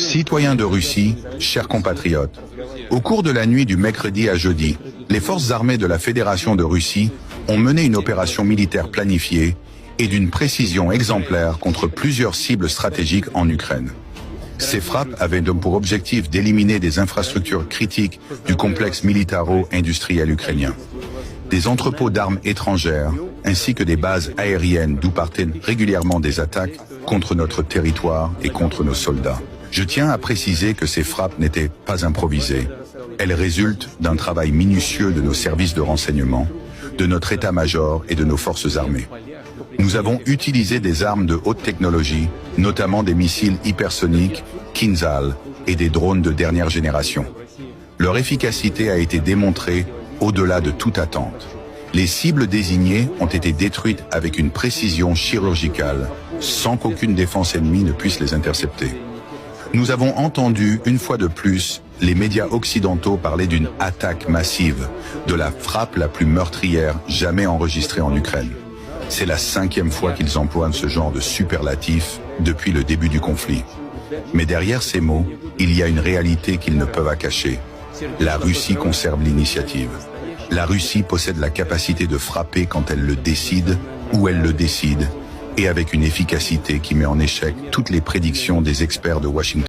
Citoyens de Russie, chers compatriotes, au cours de la nuit du mercredi à jeudi, les forces armées de la Fédération de Russie ont mené une opération militaire planifiée et d'une précision exemplaire contre plusieurs cibles stratégiques en Ukraine. Ces frappes avaient donc pour objectif d'éliminer des infrastructures critiques du complexe militaro-industriel ukrainien, des entrepôts d'armes étrangères, ainsi que des bases aériennes d'où partaient régulièrement des attaques contre notre territoire et contre nos soldats. Je tiens à préciser que ces frappes n'étaient pas improvisées. Elles résultent d'un travail minutieux de nos services de renseignement, de notre état-major et de nos forces armées. Nous avons utilisé des armes de haute technologie, notamment des missiles hypersoniques, Kinzhal, et des drones de dernière génération. Leur efficacité a été démontrée au-delà de toute attente. Les cibles désignées ont été détruites avec une précision chirurgicale, sans qu'aucune défense ennemie ne puisse les intercepter. Nous avons entendu, une fois de plus, les médias occidentaux parler d'une attaque massive, de la frappe la plus meurtrière jamais enregistrée en Ukraine. C'est la 5e fois qu'ils emploient ce genre de superlatif depuis le début du conflit. Mais derrière ces mots, il y a une réalité qu'ils ne peuvent pas cacher. La Russie conserve l'initiative. La Russie possède la capacité de frapper quand elle le décide, où elle le décide, et avec une efficacité qui met en échec toutes les prédictions des experts de Washington.